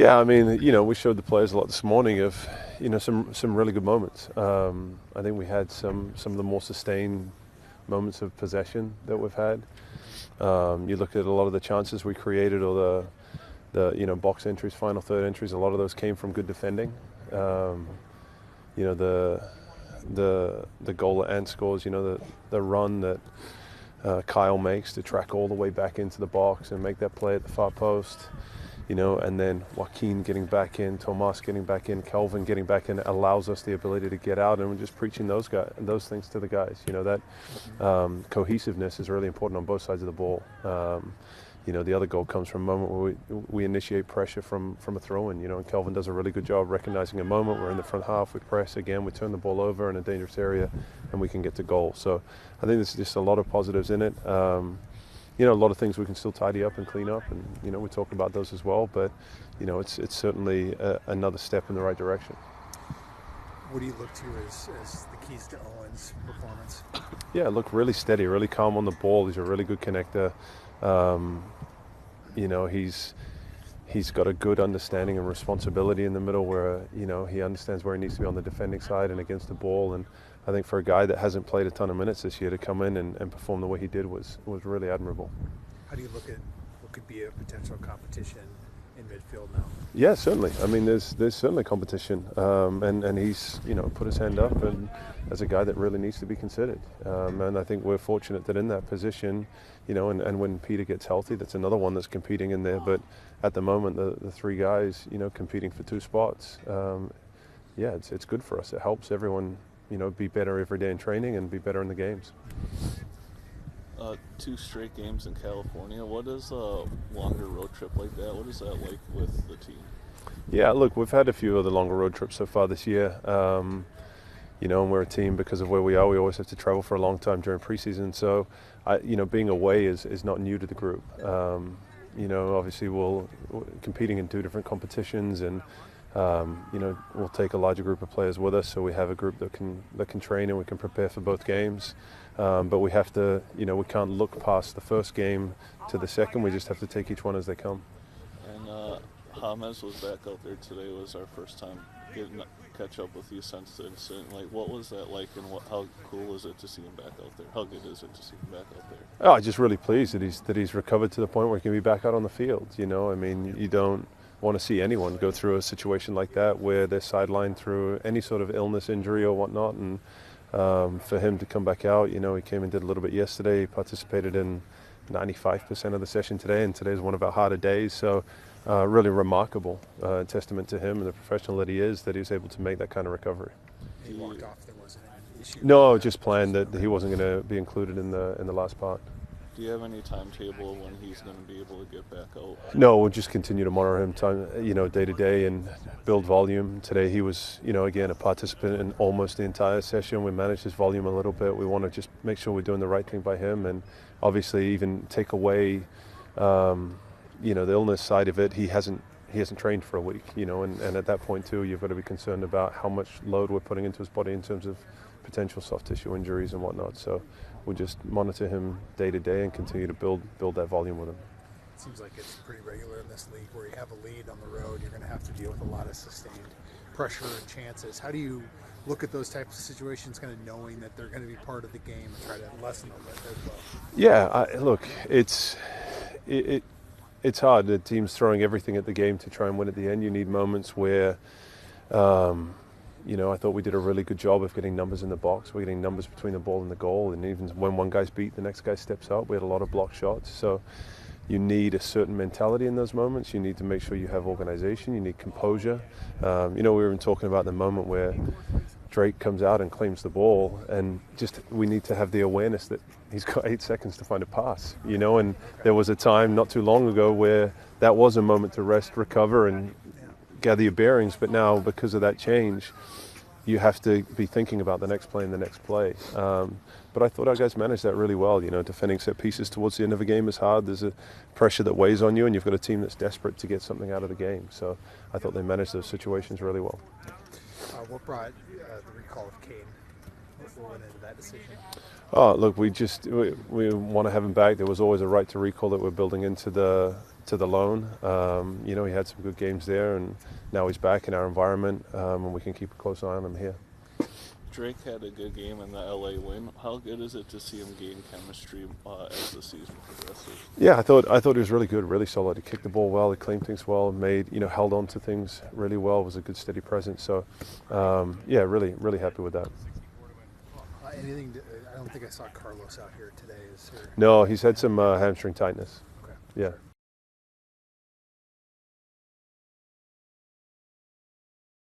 Yeah, I mean, we showed the players a lot this morning of, some really good moments. I think we had some of the more sustained moments of possession that we've had. You look at a lot of the chances we created, or the box entries, final third entries. A lot of those came from good defending. You know the goal that Ant scores. The run that Kyle makes to track all the way back into the box and make that play at the far post. And then Joaquin getting back in, Tomas getting back in, Kelvin getting back in allows us the ability to get out, and we're just preaching those things to the guys. That cohesiveness is really important on both sides of the ball. The other goal comes from a moment where we initiate pressure from a throw-in, and Kelvin does a really good job recognizing a moment. We're in the front half, we press again, we turn the ball over in a dangerous area, and we can get to goal. So I think there's just a lot of positives in it. A lot of things we can still tidy up and clean up, and we talk about those as well. But it's certainly another step in the right direction. What do you look to as the keys to Owen's performance? Yeah, look, really steady, really calm on the ball. He's a really good connector. He's got a good understanding and responsibility in the middle, where he understands where he needs to be on the defending side and against the ball. And I think for a guy that hasn't played a ton of minutes this year to come in and perform the way he did was really admirable. How do you look at what could be a potential competition in midfield now? Yeah, certainly. I mean, there's certainly competition, and he's put his hand up and as a guy that really needs to be considered. And I think we're fortunate that in that position, and when Peter gets healthy, that's another one that's competing in there. But at the moment, the three guys, competing for two spots. It's good for us. It helps everyone, be better every day in training and be better in the games. 2 straight games in California. What is a longer road trip like that? What is that like with the team? Yeah, look, we've had a few of the longer road trips so far this year. And we're a team because of where we are. We always have to travel for a long time during preseason. So, being away is not new to the group. Obviously we're competing in 2 different competitions, and we'll take a larger group of players with us, so we have a group that can train and we can prepare for both games. But we have to, we can't look past the first game to the second. We just have to take each one as they come. And James was back out there today. It was our first time getting catch up with you since the incident. Like, what was that like, and how cool is it to see him back out there? How good is it to see him back out there? Oh, I'm just really pleased that he's recovered to the point where he can be back out on the field. I mean, you don't want to see anyone go through a situation like that where they're sidelined through any sort of illness, injury, or whatnot. And for him to come back out, he came and did a little bit yesterday. He participated in 95% of the session today, and today's one of our harder days. So really remarkable testament to him and the professional that he is, that he was able to make that kind of recovery. He walked off. There wasn't an issue. No, just planned that he wasn't going to be included in the last part. Do you have any timetable when he's going to be able to get back out? No, we'll just continue to monitor him day to day and build volume. Today he was, again, a participant in almost the entire session. We managed his volume a little bit. We want to just make sure we're doing the right thing by him, and obviously even take away, the illness side of it. He hasn't trained for a week, and at that point too, you've got to be concerned about how much load we're putting into his body in terms of potential soft tissue injuries and whatnot. So we'll just monitor him day to day and continue to build that volume with him. It seems like it's pretty regular in this league where you have a lead on the road. You're going to have to deal with a lot of sustained pressure and chances. How do you look at those types of situations, kind of knowing that they're going to be part of the game, and try to lessen them as well? Yeah, look, it's hard. The team's throwing everything at the game to try and win at the end. You need moments where, I thought we did a really good job of getting numbers in the box. We're getting numbers between the ball and the goal, and even when one guy's beat, the next guy steps up. We had a lot of block shots. So you need a certain mentality in those moments. You need to make sure you have organization. You need composure. We were even talking about the moment where Drake comes out and claims the ball, and we need to have the awareness that he's got 8 seconds to find a pass, and there was a time not too long ago where that was a moment to rest, recover, and gather your bearings. But now, because of that change, you have to be thinking about the next play and the next play. But I thought our guys managed that really well. Defending set pieces towards the end of a game is hard. There's a pressure that weighs on you, and you've got a team that's desperate to get something out of the game. So I thought they managed those situations really well. What brought the recall of Kane? What went into that decision? Oh, look, we want to have him back. There was always a right to recall that we're building into the to the loan. You know, he had some good games there, and now he's back in our environment, and we can keep a close eye on him here. Drake had a good game in the LA win. How good is it to see him gain chemistry as the season progresses? Yeah, I thought he was really good, really solid. He kicked the ball well, he cleaned things well, held on to things really well. Was a good steady presence. So, yeah, really happy with that. I don't think I saw Carlos out here today. Is there? No, he's had some hamstring tightness. Okay. Yeah.